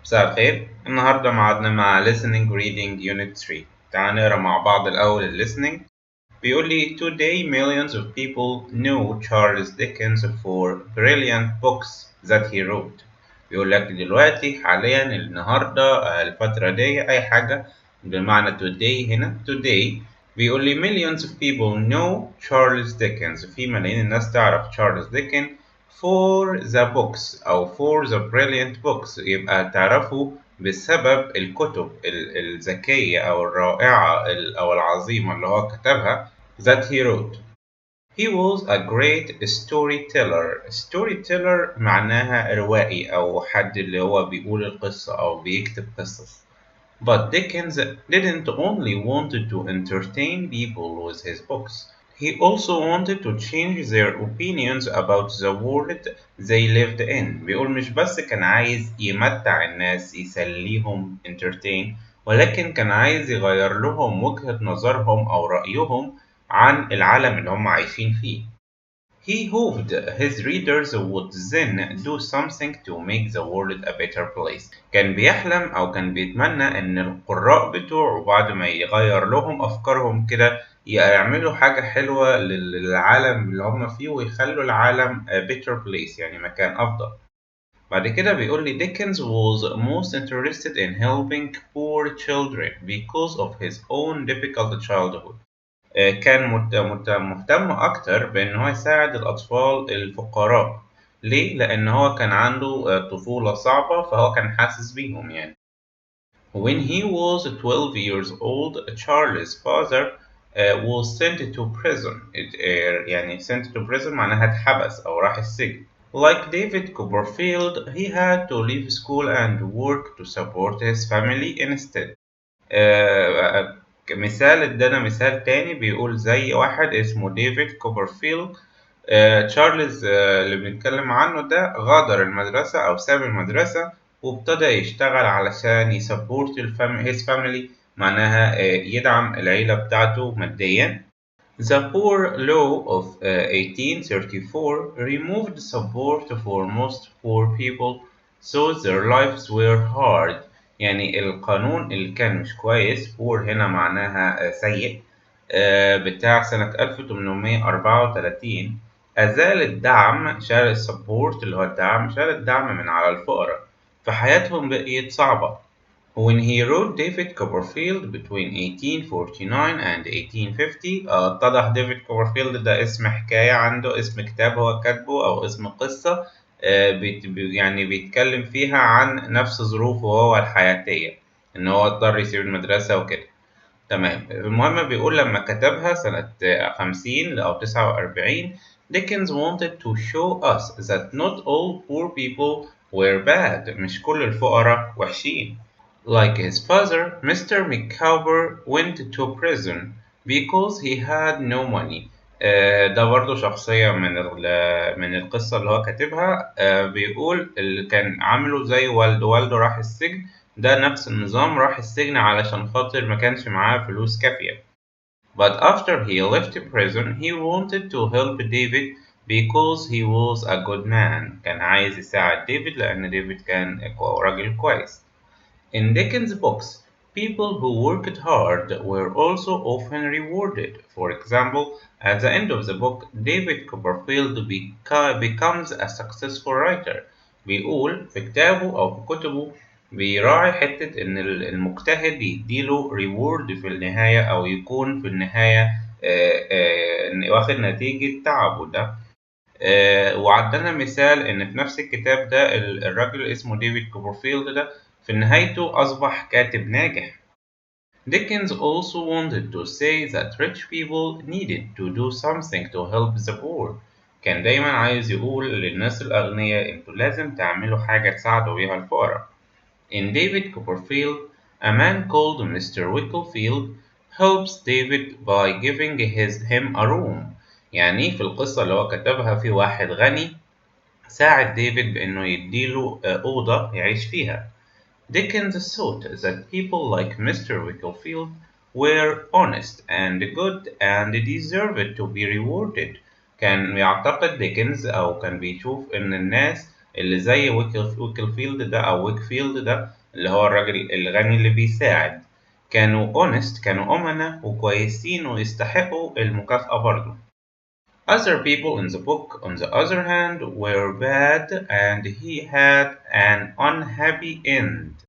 مساء الخير. النهاردة معادنا مع listening reading unit 3. تعال نقرا مع بعض الأول listening. بيقول لي Today millions of people know Charles Dickens for brilliant books that he wrote. بيقول لك دلوقتي حاليا النهاردة الفترة دي أي حاجة بمعنى today هنا today. بيقول لي millions of people know Charles Dickens. في ملايين الناس تعرف Charles Dickens for the books أو for the brilliant books. يبقى تعرفوا بسبب الكتب الذكية أو الرائعة أو العظيمة اللي هو كتبها that he wrote. He was a great storyteller. Storyteller معناها روائي أو حد اللي هو بيقول القصة أو بيكتب قصص. But Dickens didn't only want to entertain people with his books. He also wanted to change their opinions about the world they lived in. بيقول مش بس كان عايز يمتع الناس يسليهم entertain، ولكن كان عايز يغير لهم وجهة نظرهم أو رأيهم عن العالم اللي هم عايشين فيه. He hoped his readers would then do something to make the world a better place. كان بيحلم أو كان بيتمنى إن القراء بتوعه بعد ما يغير لهم أفكارهم كده يعملوا حاجة حلوة للعالم اللي هم فيه ويخلوا العالم a better place، يعني مكان أفضل. بعد كده بيقول لي Dickens was most interested in helping poor children because of his own difficult childhood. كان مهتم أكتر بإن هو يساعد الأطفال الفقراء. ليه؟ لأن هو كان عنده طفولة صعبة فهو كان حاسس بيهم يعني. When he was 12 years old, Charles' father was sent to prison. يعني sent to prison معناها اتحبس أو راح السجن. Like David Copperfield, he had to leave school and work to support his family instead. مثال ادانا مثال تاني بيقول زي واحد اسمه ديفيد كوبرفيلد. تشارلز اللي بنتكلم عنه ده غادر المدرسة أو ساب المدرسة وابتدى يشتغل علشان يسبورت his family، معناها يدعم العيلة بتاعته ماديا. The Poor Law of 1834 removed support for most poor people so their lives were hard. يعني القانون اللي كان مش كويس poor هنا معناها سيء بتاع سنة 1834 أزال الدعم، شال السبورت اللي هو الدعم، شال الدعم من على الفقراء فحياتهم بقيت صعبة. When he wrote David Copperfield between 1849 and 1850 اتضح ديفيد كوبرفيلد ده اسم حكاية عنده، اسم كتاب هو كاتبه أو اسم قصة يعني بيتكلم فيها عن نفس ظروفه هو الحياتية، إن هو اضطر يسيب المدرسة وكده. تمام. المهم بيقول لما كتبها سنة 50 أو 49 Dickens wanted to show us that not all poor people were bad. مش كل الفقراء وحشين. Like his father, Mr. Micawber went to prison because he had no money. ده برضو شخصية من القصة اللي هو كاتبها. بيقول اللي كان عامله زي والده راح السجن، ده نفس النظام، راح السجن علشان خاطر ما كانش معاه فلوس كافية. But after he left prison, he wanted to help David because he was a good man. كان عايز يساعد ديفيد لأن ديفيد كان راجل كويس. In Dickens' books, people who worked hard were also often rewarded. For example, at the end of the book, David Copperfield becomes a successful writer. بيقول في كتابه أو في كتبه بيراعي حتة إن المجتهد يديله reward في النهاية أو يكون في النهاية واخد نتيجة تعبه ده. وعندنا مثال إن في نفس الكتاب ده الراجل اسمه ديفيد كوبرفيلد ده في نهايته أصبح كاتب ناجح. Dickens also wanted to say that rich people needed to do something to help the poor. كان دايما عايز يقول للناس الأغنياء انتوا لازم تعملوا حاجة تساعدوا بيها الفقراء. In David Copperfield, a man called Mr. Wicklefield helps David by giving him a room. يعني في القصة اللي هو كتبها في واحد غني ساعد ديفيد بإنه يديله أوضة يعيش فيها. Dickens thought that people like Mr. Wicklefield were honest and good and deserved to be rewarded. كان يعتقد ديكنز أو كان بيشوف إن الناس اللي زي ويكلفيلد ده أو ويكفيلد ده اللي هو الراجل الغني اللي بيساعد، كانوا honest، كانوا أمنا وكويسين ويستحقوا المكافأة برضه. Other people in the book, on the other hand, were bad and he had an unhappy end.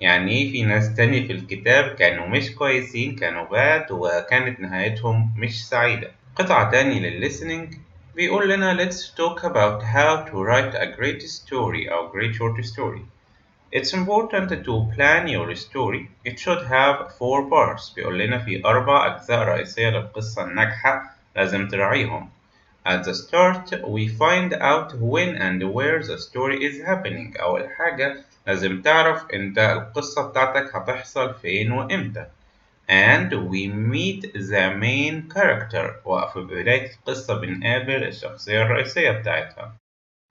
يعني في ناس تاني في الكتاب كانوا مش كويسين، كانوا bad وكانت نهايتهم مش سعيدة. قطعة تاني للlistening بيقول لنا let's talk about how to write a great story أو great short story. It's important to plan your story. It should have 4 parts. بيقول لنا في 4 أجزاء رئيسية للقصة الناجحة لازم تراعيهم. At the start, we find out when and where the story is happening. أول حاجة لازم تعرف أنت القصة بتاعتك هتحصل فين وإمتى. And we meet the main character. وفي بداية القصة بنقابل الشخصية الرئيسية بتاعتها.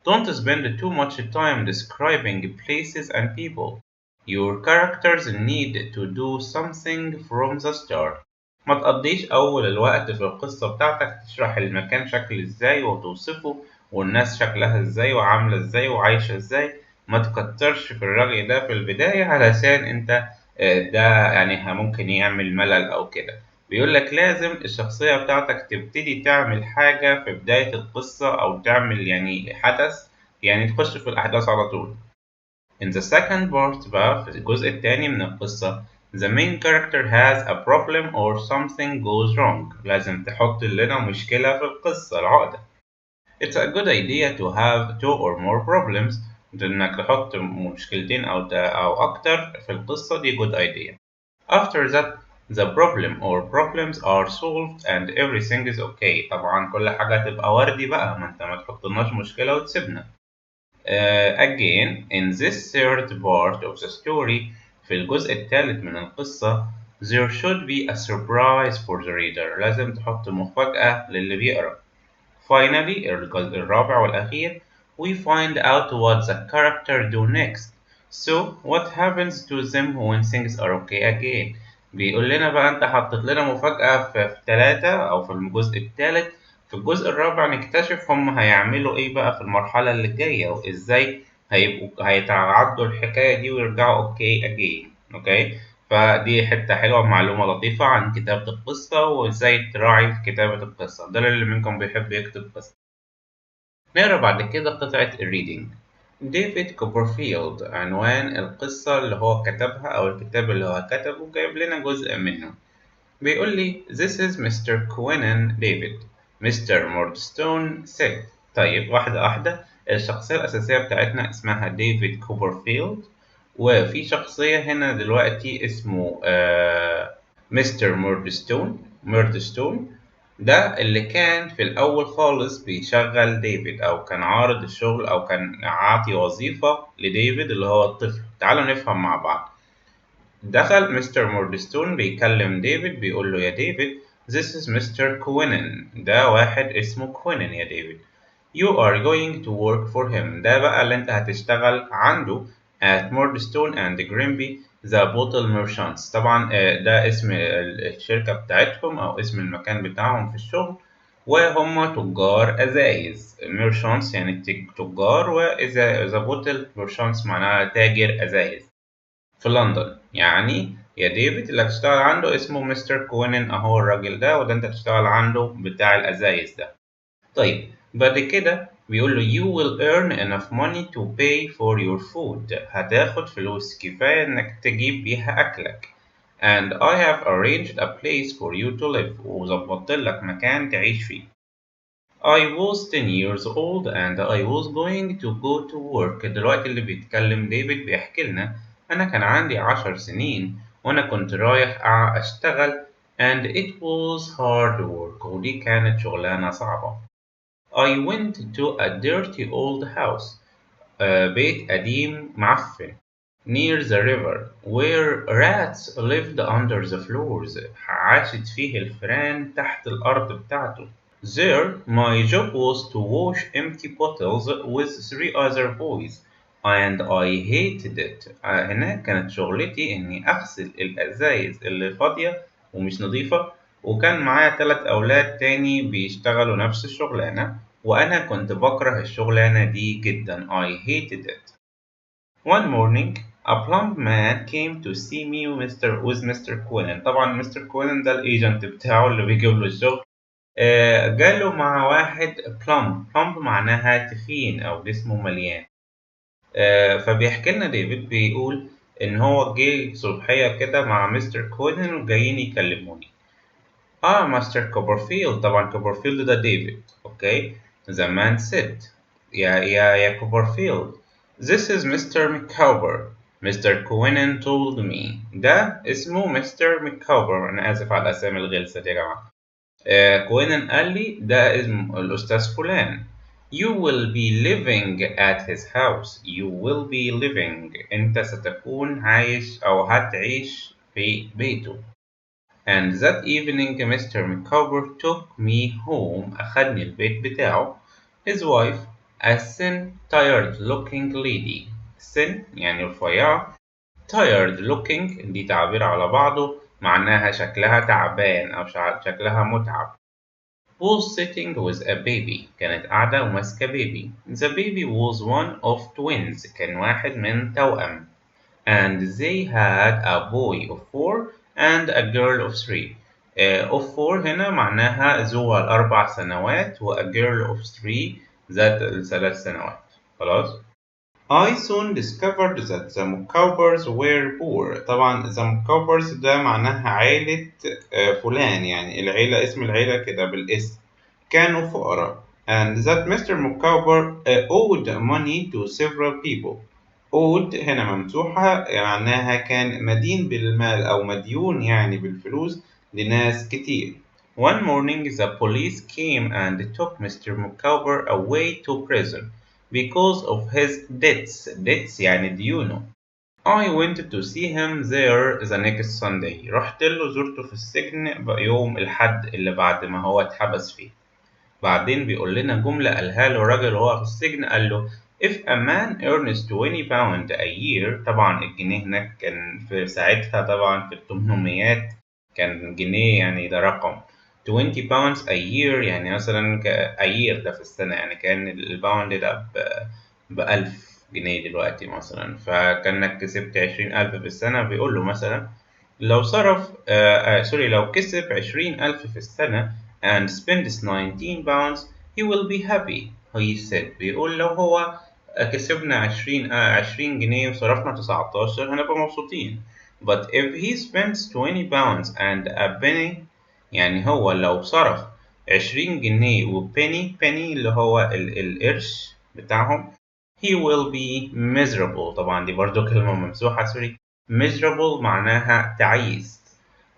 Don't spend too much time describing places and people. Your characters need to do something from the start. ما تقضيش أول الوقت في القصة بتاعتك تشرح المكان شكل ازاي وتوصفه والناس شكلها ازاي وعاملة ازاي وعايشة ازاي. ما تكترش في الرغي ده في البداية علشان انت ده يعني ممكن يعمل ملل أو كده. بيقولك لازم الشخصية بتاعتك تبتدي تعمل حاجة في بداية القصة أو تعمل يعني حدث، يعني تخش في الأحداث على طول. In the second part بقى في الجزء الثاني من القصة the main character has a problem or something goes wrong. لازم تحط لنا مشكلة في القصة، العقدة. It's a good idea to have 2 or more problems. إنك تحط مشكلتين أو أكتر في القصة دي good idea. After that the problem or problems are solved and everything is okay. طبعا كل حاجة هتبقى وردي بقى، ما انت ما تحطلناش مشكلة وتسيبنا. Again in this third part of the story في الجزء الثالث من القصة there should be a surprise for the reader. لازم تحط مفاجأة للي بيقرأ. Finally الجزء الرابع والأخير we find out what the character do next. So what happens to them when things are okay again. بيقول لنا بقى انت حطيت لنا مفاجأة في 3 أو في الجزء الثالث. في الجزء الرابع نكتشف هم هيعملوا ايه بقى في المرحلة اللي جاية وازاي هيتعدوا الحكاية دي ويرجعوا اوكي اجين. اوكي، فدي حتة حلوة، معلومة لطيفة عن كتابة القصة وازاي تراعي في كتابة القصة. ده اللي منكم بيحب يكتب قصة. نقرا بعد كده قطعة الريدنج. ديفيد كوبرفيلد عنوان القصة اللي هو كتبها أو الكتاب اللي هو كتبه، جايب لنا جزء منه. بيقول لي This is Mr. Quentin David. Mr. Murdstone said. طيب واحدة واحدة. الشخصية الأساسية بتاعتنا اسمها ديفيد كوبرفيلد، وفي شخصية هنا دلوقتي اسمه مستر ميردستون. ده اللي كان في الأول خالص بيشغل ديفيد أو كان عارض الشغل أو كان عاطي وظيفة لديفيد اللي هو الطفل. تعالوا نفهم مع بعض. دخل مستر موردستون بيكلم ديفيد بيقول له يا ديفيد This is Mr. Quentin. ده واحد اسمه كوينن يا ديفيد. You are going to work for him. ده بقى اللي انت هتشتغل عنده at Murdstone and Grimby the bottle merchants. طبعا ده اسم الشركة بتاعتهم أو اسم المكان بتاعهم في الشغل، وهم تجار أزايز. merchants يعني تجار، وإذا the bottle merchants معناها تاجر أزايز في لندن. يعني يا ديفيد اللي هتشتغل عنده اسمه مستر كوينن أهو الراجل ده، وده انت هتشتغل عنده بتاع الأزايز ده. طيب بعد كده بيقول له you will earn enough money to pay for your food. هتاخد فلوس كفاية إنك تجيب بيها أكلك. and I have arranged a place for you to live. وظبطت لك مكان تعيش فيه. I was 10 years old and I was going to go to work. دلوقتي اللي بيتكلم ديفيد بيحكي لنا أنا كان عندي 10 سنين وأنا كنت رايح أشتغل and it was hard work. ودي كانت شغلانة صعبة. I went to a dirty old house. بيت قديم معفن. Near the river where rats lived under the floors. عاشت فيه الفئران تحت الأرض بتاعته. There my job was to wash empty bottles with 3 other boys and I hated it. هناك كانت شغلتي إني أغسل الأزايز اللي فاضية ومش نظيفة، وكان معايا 3 أولاد تاني بيشتغلوا نفس الشغلانة وأنا كنت بكره الشغلانة دي جدا. I hated it. One morning a plump man came to see me with Mr. Quillen. طبعا Mr. Quillen ده الايجنت بتاعه اللي بيجيب له الشغل. جاله مع واحد plump معناها تخين أو جسمه مليان. فبيحكي لنا ديفيد بيقول إن هو جه صبحية كده مع مستر كوينن وجايين يكلموني. مستر كوبرفيلد. طبعا كوبرفيلد ده ديفيد. اوكي. The man said يا كوبرفيلد This is Mr. McCowber. Mr. Quinnan told me. ده اسمه مستر مكاوبر. أنا آسف على الأسامي الغلسة دي يا جماعة. كوينن قال لي ده اسم الأستاذ فلان. You will be living at his house. You will be living. أنت ستكون عايش أو هتعيش في بيته. And that evening Mr. Micawber took me home. أخدني البيت بتاعه. His wife, a thin, tired-looking lady. thin يعني رفيعة. tired looking دي تعبير على بعضه معناها شكلها تعبان أو شكلها متعب. was sitting with a baby. كانت قاعدة وماسكة بيبي. The baby was one of twins. كان واحد من توأم. And they had a boy of 4 and a girl of 3. of 4 هنا معناها ذو الأربع سنوات و a girl of 3 ذات الثلاث سنوات. خلاص. I soon discovered that the Mukawbers were poor. طبعا the Mukawbers ده معناها عيلة فلان، يعني العيلة اسم العيلة كده بالاسم، كانوا فقراء. And that Mr. Mukawber owed money to several people. owed هنا ممسوحة معناها كان مدين بالمال أو مديون يعني بالفلوس لناس كتير. One morning the police came and took Mr. Mukawber away to prison because of his debts. debts يعني ديونه. I went to see him there the next Sunday. رحت له زرته في السجن يوم الحد اللي بعد ما هو اتحبس فيه. بعدين بيقول لنا جملة قالها له راجل وهو في السجن. قال له if a man earns 20 pound a year. طبعا الجنيه هناك كان في ساعتها طبعا في التمنميات كان جنيه يعني ده رقم. 20 pounds a year يعني مثلا a year ده في السنة، يعني كان الباوند ده ب1000 جنيه دلوقتي مثلا، فكأنك كسبت 20,000 في السنة. بيقول له مثلا لو صرف لو كسب 20,000 في السنة and spends 19 pounds he will be happy. he said بيقول لو هو كسبنا 20 جنيه وصرفنا 19 هنبقى مبسوطين. but if he spends 20 pounds and a penny يعني هو لو صرف 20 جنيه وبني اللي هو القرش بتاعهم he will be miserable. طبعا دي برضو كلمة ممسوحة سوري. miserable معناها تعيس.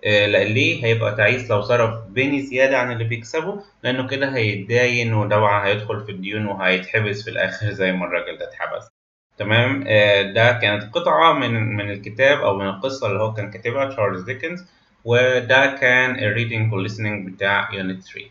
ليه هيبقى تعيس؟ لو صرف بني زيادة عن اللي بيكسبه، لأنه كده هيتداين وطبعا هيدخل في الديون وهيتحبس في الآخر زي ما الراجل ده اتحبس. تمام. ده كانت قطعة من الكتاب أو من القصة اللي هو كان كاتبها تشارلز ديكنز، وده كان الريدنج والlistening بتاع يونت 3.